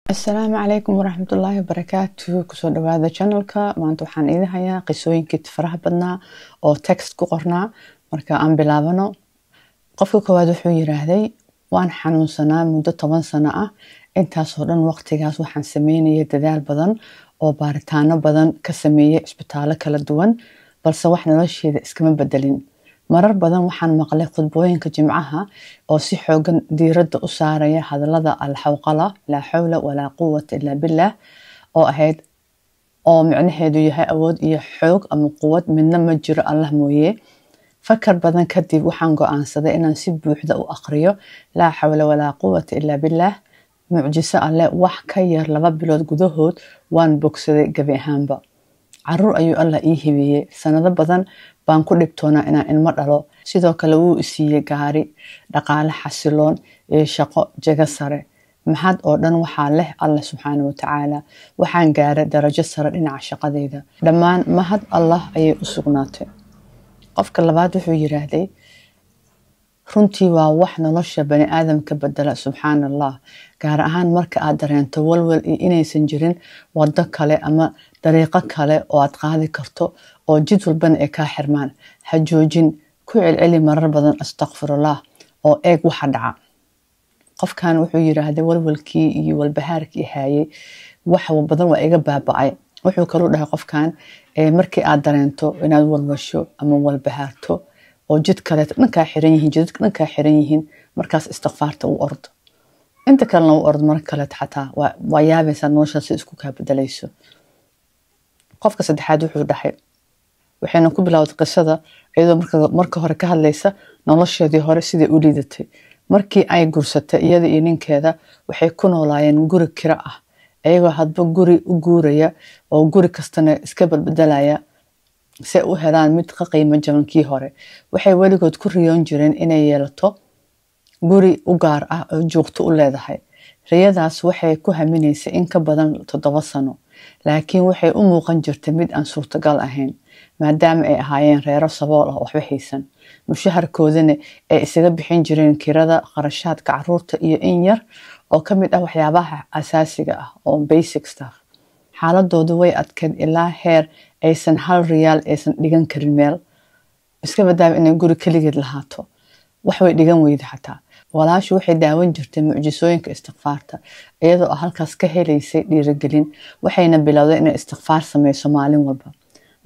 السلام عليكم ورحمة الله وبركاته. كسو دواada channelka maanta waxaan idin hayaa qisooyinkii faraha badnaa oo text ku qornaa marka aan bilaabano. Qofka koowaad wuxuu yiraahday waan xanuunsanaa muddo 10 sano ah, intaas oo dhan waqtigaas waxaan sameynayay dadaal badan oo baaritaano badan ka sameeyay isbitaalo kala duwan, balse wax nolosheeda iskama bedelin. marar badan waxaan maqlay khudbooyinka jimcaha oo si xoogan diiradda u saaraya hadallada al-hawqala la hawla wala quwwata illa billah oo ahayd oo micnaheedu yahay awood iyo xoog ama quwad midna ma jiro Allah mooyee. fakar badan kadib waxaan go'aansaday inaan si buuxda u aqriyo la hawla wala quwwata illa billah. mucjiso alle wax ka yar 2 bilood gudahood waan bogsaday gabi ahaanba. caruur ayuu Allah ii hibiyay, sanado badan baan ku dhibtoona inaan ilmo dhalo, sidoo kale wuu isiiyay gaari, dhaqaale xasiloon iyo shaqo jaga sare. maxad oo dhan waxaa leh Allah subxaanahu wa ta'ala. waxaan gaaray darajo sare dhinaca shaqadeyda. dhammaan mahad Allah ayay u sugnaatay. qofka labaad wuxuu yiraahday runtii waa wax nolosha bani aadamka bedela subxaanallah, gaar ahaan marka aad dareento walwal iyo inaysan jirin wado kale ama dariiqo kale oo aad qaadi karto oo jid walbana ay ka xirmaan. ha joojin, ku celceli marar badan astaghfirullah oo eeg waxa dhaca. qofkan wuxuu yiraahday walwalkii iyo walbahaarkii hayay wax badan waa iga baaba'ay. wuxuu kaloo dhahay qofkan markii aad dareento inaad walwasho ama walbahaarto oo jid kale dhanka xiran yihiin, jidka dhanka xiran yihiin, markaas istighfaarta u ordo. inta kalena u ordo mar kale xataa waa yaabaysaa nolosha si isku ka bedelayso. qofka saddexaad wuxuu dhahay waxayna ku bilowday qisada iyadoo marka hore ka hadlaysa nolosheedii hore sidii u liidatay. markii ay guursatay iyada iyo ninkeeda waxay ku noolaayeen guri kira ah, iyagoo hadba guri u guuraya oo guri kastana iska beddelaya si u helaan mid ka qiimo jaban kii hore. waxay weligood ku riyoon jireen inay yeelato guri u gaar ah oo joogto u leedahay. riyadaas waxay ku haminaysay in ka badan 7 sano, laakiin waxay u muuqan jirtay mid aan suurtagal ahayn maadaama ay ahaayeen reero sabool ah waxba haysan. mushaharkoodana ay isaga bixin jireen kirada, qarashaadka caruurta iyo in yar oo ka mid ah waxyaabaha asaasiga ah oo basic stuff. xaaladoodu way adkeed ilaa heer aysan 1 riyaal aysan dhigan karin meel, iska badaaba inay guri kaligeed lahaato, wax way dhigan weyda xataa. walaashu waxay daawan jirtay mucjisooyinka istighfaarta iyadoo halkaas ka helaysay dhiirigelin. waxayna bilowday inay istighfaar sameyso maalin walba.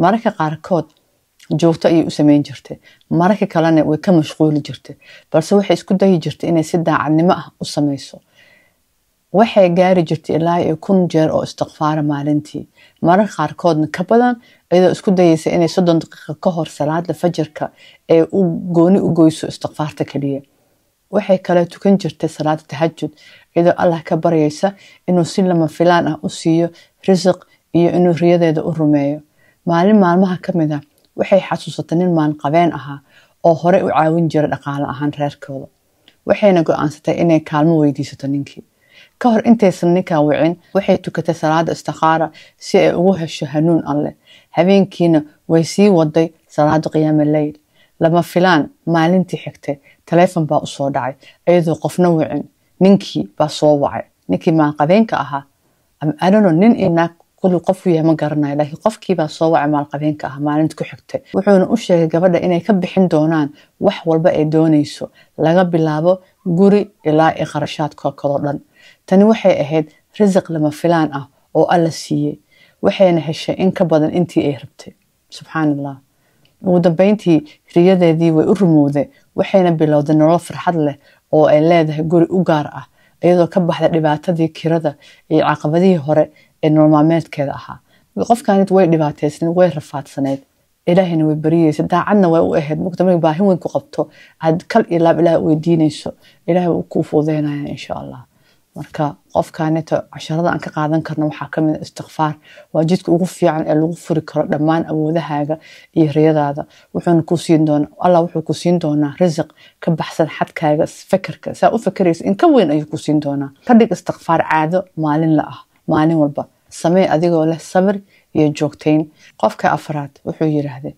mararka qaarkood joogto ayay u sameyn jirtay, mararka kalena way ka mashquuli jirtay, balse waxay isku dayi jirtay inay si daacadnimo ah u sameyso. waxay gaari jirtay ilaa 1000 jeer oo istighfaar maalintii, mararka qaarkoodna ka badan, iyadoo isku dayaysa inay 30 daqiiqo ka hor salaada fajrka ee u gooni u goyso istighfaarta kaliya. waxay kale tukan jirtay salaada tahajjud iyadoo Allah ka baryaysa inuu si lama filaan ah u siiyo risiq iyo inuu riyadeeda u rumeeyo. maalin maalmaha ka mid ah waxay xasuusatay nin maalqabeen ahaa oo hore u caawin jiray dhaqaale ahaan reerkooda. waxayna go'aansatay inay kaalmo weydiisato ninkii. ka hor intaysan ninka wicin waxay tukatay salaada istikhara si ay ugu hesho hanuun alle. habeenkiina way sii waday salaada qiyaamul layl. lama filaan maalintii xigtay telefoon baa u soo dhacay iyadoo qofna wicin. ninkii baa soo wacay, ninkii maalqabeenka ahaa. I don't know, nin ina kullu qof yahay ma garanayo, laakiin qofkii baa soo wacay maalqabeenka ah maalintii ku xigtay. wuxuuna u sheegay gabadha inay ka bixin doonaan wax walba ay doonayso, laga bilaabo guri ilaa qarashaadka kala dhan. tani waxay ahayd risiq lama filaan ah oo alla siiyay. waxayna heshay in ka badan intii ay rabtay. subxaanallah. ugu dambeyntii riyadeedii way u rumowday, waxayna bilowday nolol farxad leh oo ay leedahay guri u gaar ah iyadoo ka baxday dhibaatadii kirada iyo caqabadihii hore ee nolol maalmeedkeeda ahaa. qofkanid way dhibaataysnayd, way rafaadsaneyd, ilaahayna way bariyaysa, daacadna way u ahayd. mugtamay baahin weyn ku qabto aad kal iyo laab ilaahay weydiinayso, ilaahay wuu kuu fududeynaya insha Allah. marka qofkaanita casharada aan ka qaadan karno waxaa ka mid ah istighfaar. waa jidka ugu fiican ee lagu furi karo dhammaan awoodahaaga iyo riyadaada. Allah wuxuu ku siin doonaa risiq ka baxsan xadkaaga fikirka. saa u fikiraysa in ka weyn ayuu ku siin doonaa. ka dhig istighfaar caado maalinle ah, maalin walba samee adigoo leh sabir iyo joogteyn. qofka afraad wuxuu yiraahday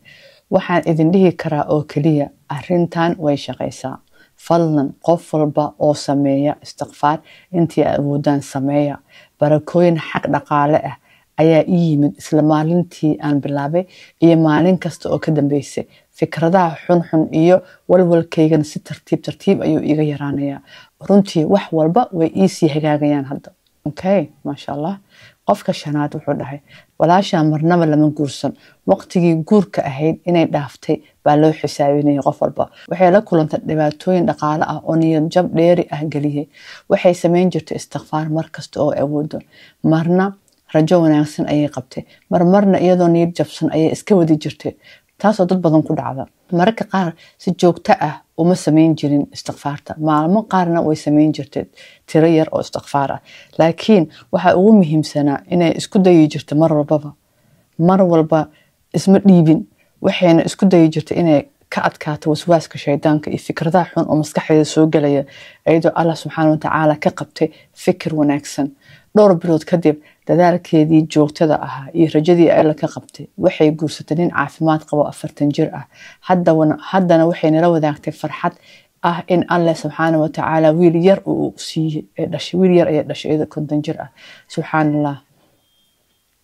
waxaan idin dhihi karaa oo kaliya arrintan way shaqaysaa. fadlan qof walba oo sameeya istighfaar intii awoodaan sameeya. barakooyin xaq dhaqaale ah ayaa ii yimid isla maalintii aan bilaabay iyo maalin kasta oo ka dambeysay. fikradaha xunxun iyo walwalkaygana si tartiib ayuu iga yaraanayaa. runtii wax walba way iisii hagaagayaan hadda. okay, maasha allah. qofka shanaad wuxuu dhahay walaashaa marnaba lama guursan, waqtigii guurka ahayd inay dhaaftay baa loo xisaabinayay. qof walba waxay la kulantay dhibaatooyin dhaqaale ah oo niyad jab dheeri ah geliyay. waxay samayn jirtay istikfaar mar kasta oo awoodo, marna rajo wanaagsan ayay qabtay, marna iyadoo niyad jabsan ayay iska wadi jirtay, taasoo dad badan ku dhacda. mararka qaar si joogto ah uma samayn jirin istikfaarta, maalmo qaarna way samayn jirtay tiro yar oo istikfaar ah. laakiin waxa ugu muhiimsanaa inay isku dayi jirtay mar walba isma dhiibin. waxayna isku dayi jirtay inay ka adkaato waswaaska shaydaanka iyo fikradaha xun oo maskaxdeeda soo galaya, iyadoo Allah subxaanahu wa tacaala ka qabtay fikir wanaagsan. dhowr bilood kadib dadaalkeedii joogtada ahaa iyo rajadii ay la ka qabtay, waxay guursatay nin caafimaad qabo 40 jir ah. haddana waxay nala wadaagtay farxad ah in Allah subxaanahu wa tacaala wiil yar uu siiyay, wiil yar ayay dhashay iyadoo 50 jir ah. subxaanallah.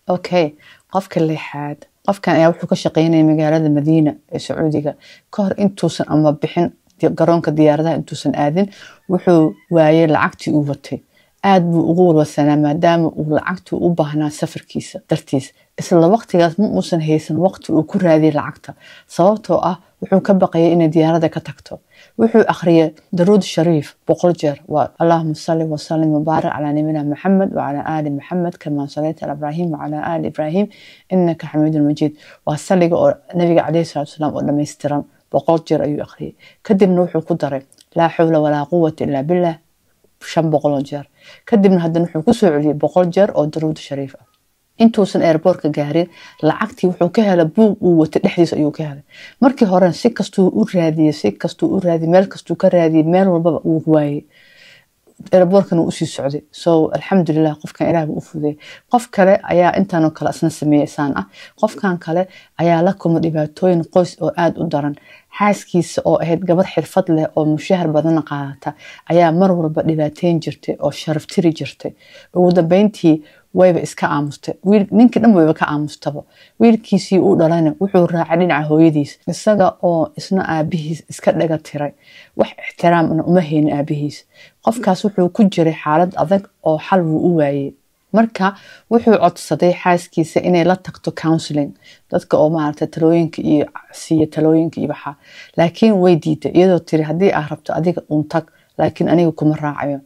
okay, qofka lixaad. qofkan ayaa wuxuu ka shaqeynayay magaalada Madiina ee Sacuudiga. ka hor intuusan ama bixin garoonka diyaaradaha intuusan aadin, wuxuu waayay lacagtii uu watay. aad buu ugu walwalsanaa maadaama uu lacagtu u baahnaa safarkiisa dartiis. isla waqtigaas ma uusan haysan waqti uu ku raadiyay lacagta, sababtoo ah wuxuu ka baqayay inay diyaaradda ka tagto. wuxuu akhriyay daruud shariif 100 jeer. waa Allahumma salli wa sallim wa barik ala nabiyina Muhammad wa ala ali Muhammad kama sallaita ala Ibrahim wa ala ali Ibrahim innaka Hamidul Majid. waa saliga oo nabiga calayhi salaatu wasalaam oo dhameystiran 100 jeer ayuu akhriyay. kadibna wuxuu ku daray laa hawla walaa quwwata illa billah 500 jeer. kadibna haddana wuxuu ku soo celiyay 100 jeer oo daruud shariif ah. intuusan airportka gaarin, lacagtii wuxuu ka helay buug uu wata dhexdiisa ayuu ka helay. markii hore si kastuu u raadiyay meel kastuu ka raadiyay, meel walbaba uu waayay. airportkana uu sii socday. so alxamdulillah, qofkan Ilaahay buu u fududeeyay. qof kale ayaa intaan oo kale asna sameeyay saan ah. qofkan kale ayaa la kulmay dhibaatooyin qoys oo aad u daran. xaaskiisa oo ahayd gabar xirfad leh oo mushahar badan qaadata ayaa mar walba dhibaateyn jirtay oo sharaf tiri jirtay. ugu dambeyntii wayba iska aamustay. ninkii dhan wayba ka aamustaba. wiilkiisii uu dhalayna wuxuu raacay dhinaca hooyadiis, isaga oo isna aabihiis iska dhaga tiray, wax ixtiraamna uma haynin aabihiis. qofkaas wuxuu ku jiray xaalad adag oo xal wuu u waayay. marka wuxuu codsaday xaaskiisa inay la tagto counseling, dadka oo maaragtay talooyinka iyo siiya talooyinka iyo waxa. laakiin way diiday, iyadoo tiri haddii aad rabto adiga un tag, laakiin aniga kuma raacayo.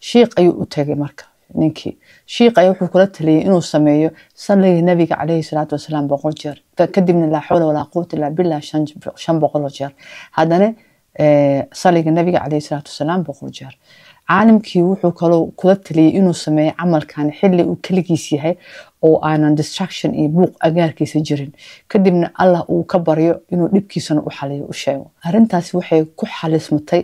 shiiq ayuu u tagay. marka ninkii shiiq ayaa wuxuu kula taliyay inuu sameeyo salliga nabiga calayhi salaatu wasalaam 100 jeer. kadibna laa hawla walaa quwwata illa billah 500 jeer. haddana salliga nabiga calayhi salaatu wasalaam 100 jeer. caalimkii wuxuu kaloo kula taliyay inuu sameeyo camalkan xilli uu kaligiis yahay oo aanan distraction iyo buuq agaarkiisa jirin. kadibna Allah uu ka baryo inuu dhibkiisana u xaliyo, u sheego. arrintaasi waxay ku xalismatay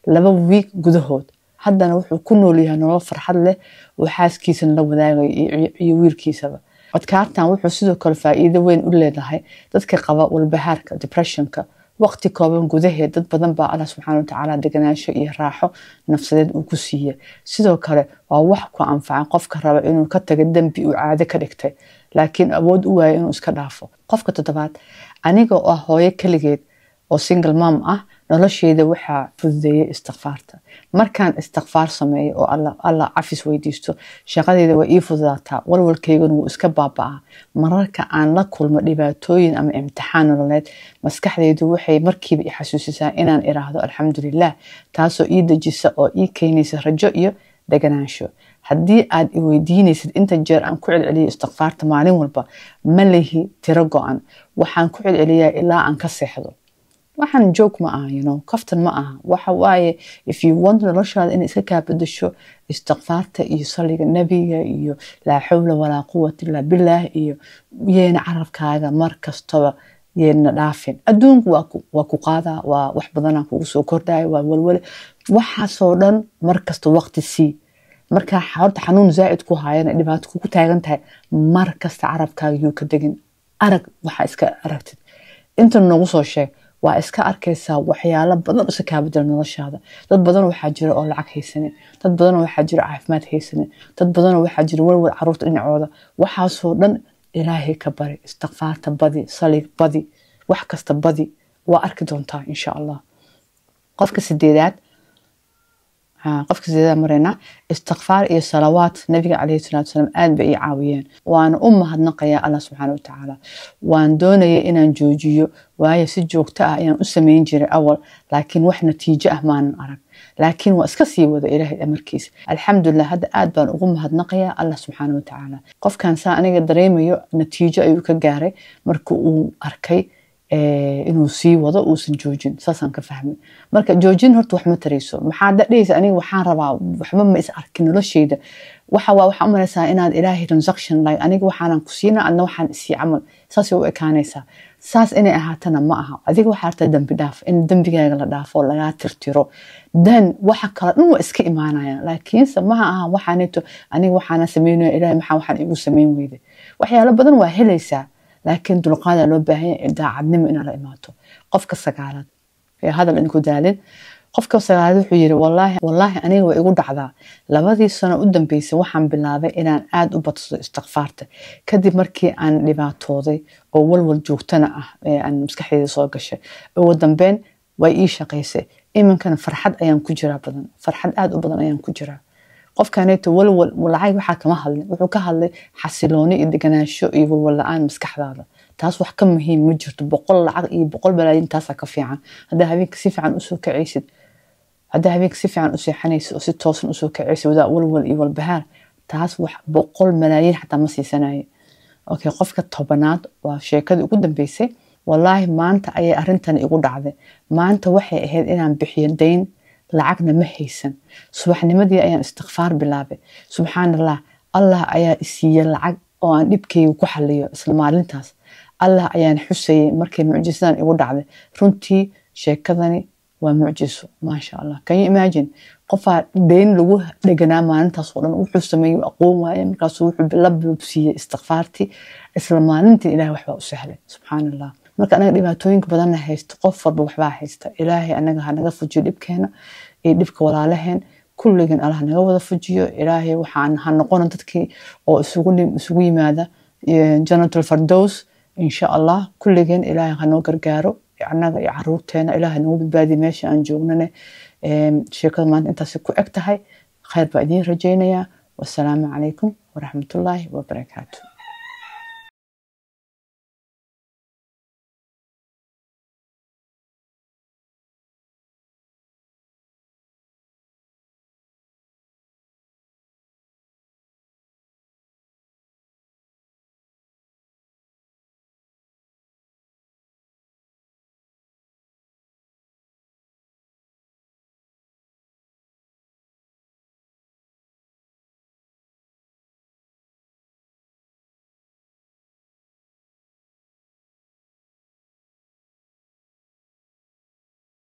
2 week gudahood. haddana wuxuu ku nool yahay nolol farxad leh oo xaaskiisana la wadaagay iyo wiilkiisaba. codkaartan wuxuu sidoo kale faa'iido weyn u leedahay dadka qaba walbahaarka depressionka. waqti kooban gudaheed dad badan baa Allah subxaanahu wa tacaala deganaansho iyo raaxo nafsadeed uu ku siiyay. sidoo kale waa wax ku anfaca qofka raba inuu ka tago dambi uu caado ka dhigtay, laakiin awood u waayay inuu iska dhaafo. qofka 7. aniga oo ah hooyo kaligeed oo single mom ah, nolosheeda waxaa fududeeyay istikfaarta. markaan istikfaar sameeyo oo Allah cafis weydiisto, shaqadeeda way ii fududaataa, walwalkayguna wuu iska baaba'aa. mararka aan la kulmo dhibaatooyin ama imtixaan nololeed, maskaxdaydu waxay markiiba i xasuusisaa inaan iraahdo alxamdulillah, taasoo ii dejisa oo ii keenaysa rajo iyo deganaansho. haddii aad i weydiinaysid inta jeer aan ku celceliyo istikfaarta maalin walba, ma lihi tiro go'an. waxaan ku celceliyaa ilaa aan ka seexdo. waxaan joog ma aha, kaftan ma aha. waxa waaye if you want noloshaada in iska kaa bedesho, istikfaarta iyo salliga nabiga iyo laa hawla walaa quwwata illa billah iyo yeena carabkaaga mar kastaba yeena dhaafin. adduunku waa ku qaadaa, waa wax badanaa kugu soo kordhaya, waa walwale. waxaasoo dhan mar kasta waqti sii. markaa horta xanuun zaa'id ku haayana dhibaato kugu taagan tahay, mar kasta carabkaaga yuu ka degin. arag waxa iska aragtid. inta noogu soo sheeg waa iska arkaysaa waxyaalo badan oo kaa bedel noloshaada. Dad badan waxaa jira oo lacag haysanin, dad badan waxaa jira caafimaad haysanin, dad badan waxaa jira walwal caruurta dhinacooda. waxaasoo dhan ilaahay ka bari, istighfaarta badi, salig badi, wax kasta badi, waa arki doontaa insha Allah. qofka sideedaad marayna istighfaar iyo salawaat nabiga calayhi salaatu wasalaam aad bay ii caawiyeen. waana u mahadnaqayaa Allah subxaanahu wa tacaala. waan doonayay inaan joojiyo, waayo si joogto ah ayaan u samayn jiray awal, laakiin wax natiijo ah maanan arag. laakiin waa iska sii wada ilaahay amarkiisa. alxamdulillah, hadda aad baan ugu mahadnaqayaa Allah subxaanahu wa tacaala. qofkan saa aniga dareemayo natiijo ayuu ka gaaray marka uu arkay inuu sii wado uusan joojin. saasaan ka fahmay. marka joojin horta wax ma tarayso. maxaa dhadhaysa aniga waxaan rabaa waxba ma is arkin noloshayda. waxaa u malaysaa inaad ilaahay transaction like aniga waxaanan ku siina adna waxaan isii camal saasay u ekaanaysaa. saas inay ahaatana ma aha. adiga waxaa rabtaa dambi dhaaf, in dambigaaga la dhaafo lagaa tirtiro, dan waxa kala dhan waa iska imaanayaan. laakiinse maha aha waxaaneeto aniga waxaana sameynaya ilaahay maxaa waxaan igu samayn weyday. waxyaalo badan waa helaysaa, laakiin dulqaad loo baahan yahay, daacadnimo in la imaato. qofka sagaalaad ee hadal in ku daalin. qofka sagaalaad wuxuu yiri wallaahi aniga way igu dhacdaa. 2 sano u dambeysay waxaan bilaabay inaan aad u badsado istighfaarta kadib markii aan dhibaatooday oo walwal joogtana ah aan maskaxdayda soo gashay. ugu dambeyn way ii shaqaysay. iminkana farxad ayaan ku jiraa badan, farxad aad u badan ayaan ku jiraa. qofkaneeto walwal lacag waxa kama hadlin, wuxuu ka hadlay xasilooni iyo deganaansho iyo walwal la'aan maskaxdaada. taas wax ka muhiim ma jirto. 100 lacag iyo 100 balaayin taas ka fiican. hadaa habeenka si fiican u soo kacaysid, hadaa habeenka si fiican u seexanaysid oo si toosan u soo kacaysid wada walwal iyo walbahaar, taas wax 100 malaayin xataa ma siisanaayo. okay, qofka 10aad waa sheekadii ugu dambeysay. wallaahi maanta ayay arintan igu dhacday. maanta waxay ahayd inaan bixiyo dayn, lacagna ma haysan. subaxnimadii ayaan istighfaar bilaabay. subxaanallah, Allah ayaa isiiyay lacag oo aan dhibkayga ku xalliyo isla maalintaas. Allah ayaan xusayay markay mucjisadan igu dhacday. runtii sheekadani waa mucjiso, maasha Allah. can you imagine qofaa dayn lagu dheganaa maalintaas oo dhan wuxuu sameeyay aqoon waaye, markaas wuxuu bilabsiiyay istighfaartii isla maalintii. ilaahay waxba u sahlay, subxaanallah. marka anaga dhibaatooyinka badan haysto, qof walba waxbaa haysta. ilaahay anaga ha naga fujiyo dhibkeena iyo dhibka walaalaheen. kulligan Allah naga wada fujiyo. ilaahay waxaan ha noqon dadkii oo isugu yimaada jannatul firdaws insha Allah. kulligan ilaahay ha noo gargaaro, anaga iyo caruurteena ilaahay nagu badbaadiyo meesha aan joognane. sheekada maanta intaas ku eg tahay. khayr baa idiin rajaynayaa. wassalaamu calaykum waraxmatullaahi wabarakaatuh.